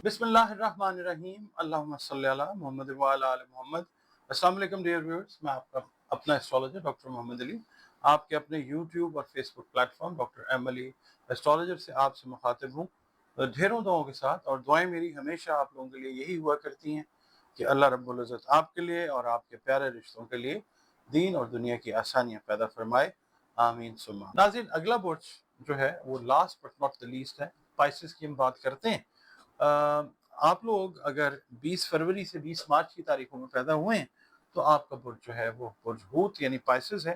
बिस्मिल्लाहिर्रहमानिर्रहीम अल्लाहुम्मा सल्ली अला मोहम्मद व अला आलि मोहम्मद। अस्सलाम वालेकुम डियर व्यूअर्स, मैं आपका अपना एस्ट्रोलॉजर डॉक्टर मोहम्मद अली आपके अपने यूट्यूब और Facebook platform doctor M Ali astrologer से आपसे मुखातिब हूँ ढेरों दुआओं के साथ। और दुआएं मेरी हमेशा आप लोगों के लिए यही हुआ करती हैं कि अल्लाह रब्बुल इज़्ज़त आपके लिए और आपके प्यारे रिश्तों के लिए दीन और दुनिया की आसानियाँ पैदा फरमाए, आमीन सुम्मा। नाज़रीन, अगला बुर्ज जो है वो last but not the least है, स्पाइसेस की हम बात करते हैं। आप लोग अगर 20 फरवरी से 20 मार्च की तारीखों में पैदा हुए हैं तो आपका बुर्ज जो है वो बुर्ज हूत यानी पाइसेस है।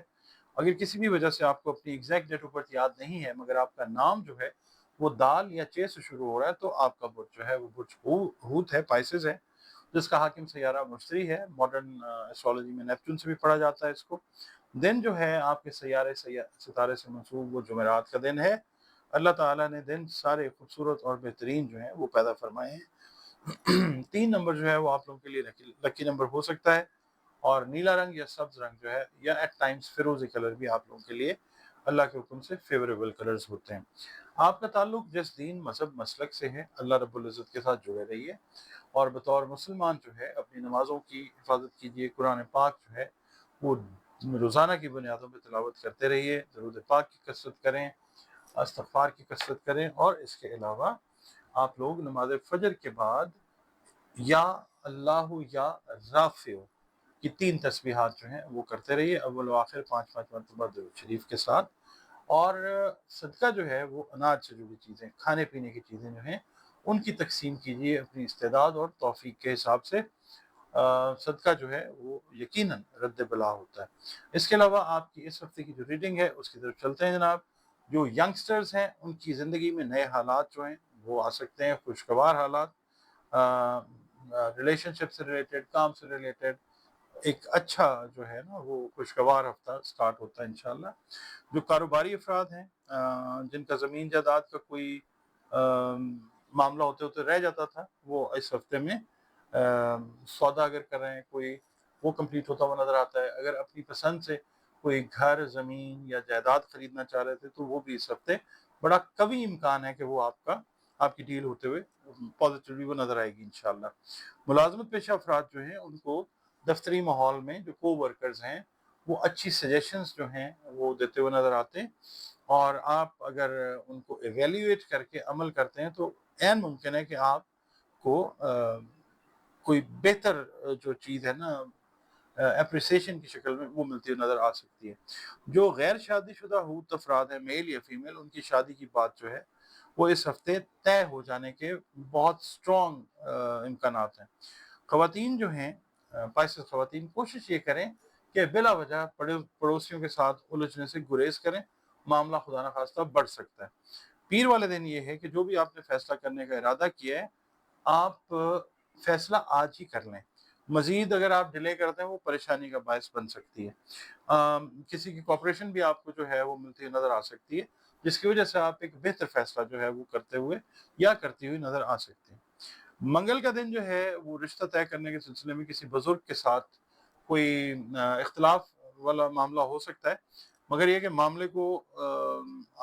अगर किसी भी वजह से आपको अपनी एग्जैक्ट डेट ऑफ बर्थ याद नहीं है मगर आपका नाम जो है वो दाल या चे से शुरू हो रहा है तो आपका बुर्ज जो है वो बुर्ज हूत है, पाइसेस है, जिसका हाकिम सैयारा मुश्तरी है। मॉडर्न एस्ट्रोलॉजी में नेपच्यून से भी पढ़ा जाता है इसको। दिन जो है आपके सितारे से मंसूब वो जुमेरात का दिन है। अल्लाह ताला ने दिन सारे खूबसूरत और बेहतरीन जो है वो पैदा फरमाए हैं। 3 नंबर जो है वो आप लोगों के लिए लकी नंबर हो सकता है और नीला रंग या सब्ज रंग जो है या एट टाइम्स फिरोजी कलर भी आप लोगों के लिए अल्लाह के हुक्म से फेवरेबल कलर्स होते हैं। आपका ताल्लुक जिस दीन मजहब मसलक से है अल्लाह रब्बुल इज़्ज़त के साथ जुड़े रहिए और बतौर मुसलमान जो है अपनी नमाज़ों की हिफाजत कीजिए। कुरान पाक जो है वो रोज़ाना की बुनियादों पर तिलावत करते रहिए, दरूद पाक की कसरत करें, इस्तग़फ़ार की कसरत करें और इसके अलावा आप लोग नमाज फजर के बाद या अल्लाहु या राफ़िउ की 3 तस्बीहात जो हैं वो करते रहिए, अव्वल व आखिर 5-5 मरतबा दुरूद शरीफ के साथ। और सदका जो है वो अनाज से जुड़ी चीज़ें, खाने पीने की चीज़ें जो हैं उनकी तकसीम कीजिए अपनी इस्तेदाद और तौफीक के हिसाब से। सदका जो है वो यकीनन रद्द बला होता है। इसके अलावा आपकी इस हफ्ते की जो रीडिंग है उसकी तरफ चलते हैं जनाब। जो यंगस्टर्स हैं उनकी ज़िंदगी में नए हालात जो हैं वो आ सकते हैं, खुशगवार हालात, रिलेशनशिप से रिलेटेड, काम से रिलेटेड एक अच्छा जो है ना वो खुशगवार हफ्ता स्टार्ट होता है इंशाल्लाह। जो कारोबारी अफराद हैं जिनका ज़मीन जायदाद का कोई मामला होते होते रह जाता था वो इस हफ्ते में सौदा अगर कर रहे हैं कोई वो कंप्लीट होता हुआ नज़र आता है। अगर अपनी पसंद से कोई घर, ज़मीन या जायदाद खरीदना चाह रहे थे तो वो भी इस हफ्ते बड़ा कवी इम्कान है कि वो आपकी डील होते हुए पॉजिटिवली वो नज़र आएगी इंशाल्लाह। मुलाजमत पेशा अफराद जो हैं उनको दफ्तरी माहौल में जो को वर्कर्स हैं वो अच्छी सजेशंस जो हैं वो देते हुए नज़र आते हैं और आप अगर उनको एवेल्यूएट करके अमल करते हैं तो ऐन मुमकिन है कि आपको कोई बेहतर जो चीज़ है ना एप्रिसिएशन की शक्ल में वो मिलती हुई नज़र आ सकती है। जो गैर शादीशुदा हूत अफराद है, मेल या फीमेल, उनकी शादी की बात जो है वो इस हफ्ते तय हो जाने के बहुत स्ट्रॉन्ग इम्कानात हैं। ख़वातीन जो हैं पाइसेस ख़वातीन कोशिश ये करें कि बिला वजह पड़ोसियों के साथ उलझने से गुरेज करें, मामला खुदा न खास्ता बढ़ सकता है। पीर वाले दिन ये है कि जो भी आपने फैसला करने का इरादा किया है आप फैसला आज ही कर लें। मज़ीद अगर आप डिले करते हैं वो परेशानी का बायस बन सकती है। किसी की कोऑपरेशन भी आपको जो है वो मिलती हुई नज़र आ सकती है जिसकी वजह से आप एक बेहतर फैसला जो है वो करते हुए या करती हुई नज़र आ सकते हैं। मंगल का दिन जो है वो रिश्ता तय करने के सिलसिले में किसी बुजुर्ग के साथ कोई इख्तिलाफ वाला मामला हो सकता है मगर ये कि मामले को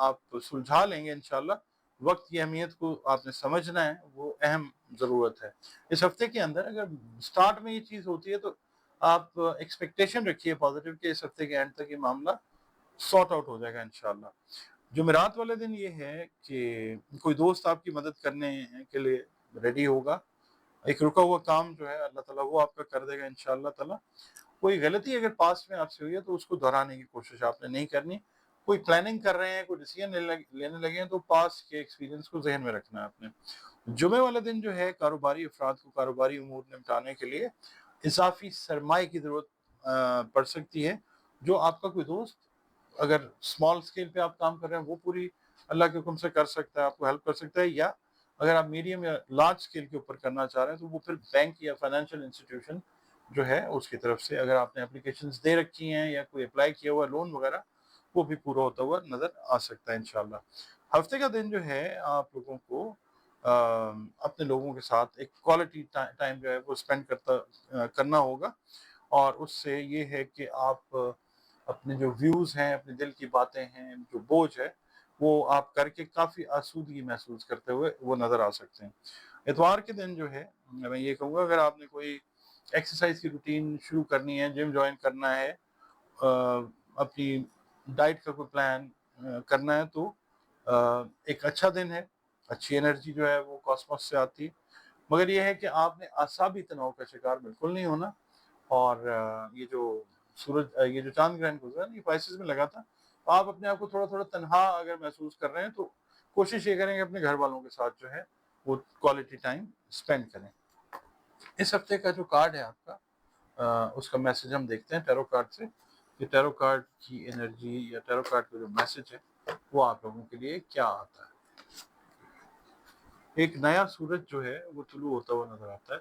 आप सुलझा लेंगे इंशाल्लाह। वक्त की अहमियत को आपने समझना है, वो अहम ज़रूरत है। इस हफ्ते के अंदर अगर स्टार्ट में ये चीज़ होती है तो आप एक्सपेक्टेशन रखिए पॉजिटिव कि इस हफ्ते के एंड तक ये मामला सॉर्ट आउट हो जाएगा इंशाल्लाह। जुमेरात वाले दिन ये है कि कोई दोस्त आपकी मदद करने के लिए रेडी होगा। एक रुका हुआ काम जो है अल्लाह ताला वो आपका कर देगा इंशाअल्लाह ताला। कोई गलती अगर पास्ट में आपसे हुई है तो उसको दोहराने की कोशिश आपने नहीं करनी। कोई प्लानिंग कर रहे हैं, कोई डिसीजन लेने लगे हैं तो पास्ट के एक्सपीरियंस को ज़हन में रखना है आपने। जुमे वाले दिन जो है कारोबारी अफराद को कारोबारी उमूर निपटाने के लिए इज़ाफ़ी सरमाए की ज़रूरत पड़ सकती है। जो आपका कोई दोस्त अगर स्मॉल स्केल पे आप काम कर रहे हैं वो पूरी अल्लाह के हुक्म से कर सकता है, आपको हेल्प कर सकता है। या अगर आप मीडियम या लार्ज स्केल के ऊपर करना चाह रहे हैं तो वो फिर बैंक या फाइनेंशियल इंस्टीट्यूशन जो है उसकी तरफ से अगर आपने एप्लीकेशंस दे रखी हैं या कोई अप्लाई किया हुआ लोन वगैरह वो भी पूरा होता हुआ नज़र आ सकता है इंशाल्लाह। हफ्ते का दिन जो है आप लोगों को अपने लोगों के साथ एक क्वालिटी टाइम जो है वो स्पेंड करना होगा और उससे ये है कि आप अपने जो व्यूज़ हैं, अपने दिल की बातें हैं, जो बोझ है वो आप करके काफ़ी आसूदगी महसूस करते हुए वो नज़र आ सकते हैं। इतवार के दिन जो है मैं ये कहूँगा, अगर आपने कोई एक्सरसाइज की रूटीन शुरू करनी है, जिम ज्वाइन करना है, अपनी डाइट का कोई प्लान करना है, तो एक अच्छा दिन है। अच्छी एनर्जी जो है वो कॉस्मोस से आती है, मगर ये है कि आपने आसाबी तनाव का शिकार बिल्कुल नहीं होना। और ये जो ये जो चांद ग्रहण गुजरा ना, ये पाइसेस में लगा था, तो आप अपने आप को थोड़ा थोड़ा तनहा अगर महसूस कर रहे हैं तो कोशिश ये करेंगे अपने घर वालों के साथ जो है वो क्वालिटी टाइम स्पेंड करें। इस हफ्ते का जो कार्ड है आपका, उसका मैसेज हम देखते हैं टैरो कार्ड से कि टैरो कार्ड की एनर्जी या टैरो कार्ड का जो मैसेज है वो आप लोगों के लिए क्या आता है। एक नया सूरज जो है वो तुलू होता हुआ नजर आता है।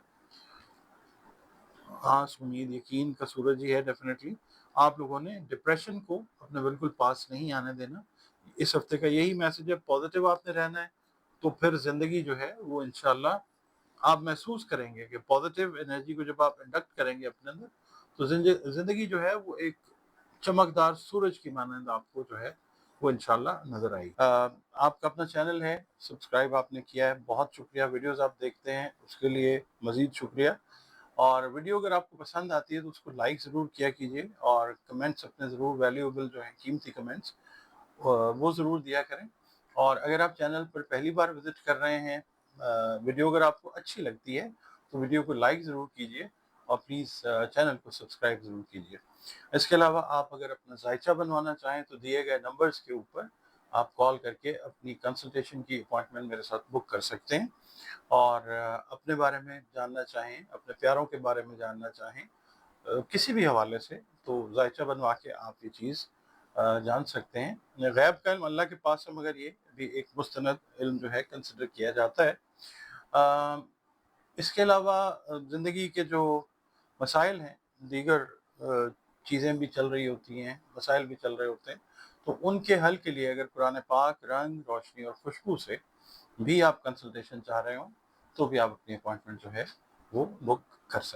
आस, उम्मीद, यकीन का सूरज ही है डेफिनेटली। आप लोगों ने डिप्रेशन को अपने बिल्कुल पास नहीं आने देना। इस हफ्ते का यही मैसेज है, पॉजिटिव आपने रहना है, तो फिर ज़िंदगी जो है वो इंशाल्लाह आप महसूस करेंगे कि पॉजिटिव एनर्जी को जब आप इंडक्ट करेंगे अपने अंदर, तो ज़िंदगी जो है वो एक चमकदार सूरज की मानंद आपको जो है वो इंशाल्लाह नज़र आएगी। आपका अपना चैनल है, सब्सक्राइब आपने किया है, बहुत शुक्रिया। वीडियोज़ आप देखते हैं उसके लिए मज़ीद शुक्रिया। और वीडियो अगर आपको पसंद आती है तो उसको लाइक ज़रूर किया कीजिए, और कमेंट्स अपने ज़रूर वैल्यूएबल जो हैं, कीमती कमेंट्स वो ज़रूर दिया करें। और अगर आप चैनल पर पहली बार विज़िट कर रहे हैं, वीडियो अगर आपको अच्छी लगती है तो वीडियो को लाइक ज़रूर कीजिए, और प्लीज़ चैनल को सब्सक्राइब ज़रूर कीजिए। इसके अलावा आप अगर अपना जायचा बनवाना चाहें तो दिए गए नंबर्स के ऊपर आप कॉल करके अपनी कंसल्टेशन की अपॉइंटमेंट मेरे साथ बुक कर सकते हैं। और अपने बारे में जानना चाहें, अपने प्यारों के बारे में जानना चाहें, किसी भी हवाले से, तो जायचा बनवा के आप ये चीज़ जान सकते हैं। गैब का इल्म अल्लाह के पास है, मगर ये भी एक मुस्तनद इल्म जो है कंसिडर किया जाता है। अ, इसके अलावा ज़िंदगी के जो मसाइल हैं, दीगर चीज़ें भी चल रही होती हैं, मसाइल भी चल रहे होते हैं, तो उनके हल के लिए अगर कुरान पाक, रंग, रोशनी और खुशबू से भी आप कंसल्टेशन चाह रहे हो, तो भी आप अपनी अपॉइंटमेंट जो है वो बुक कर सकते हैं।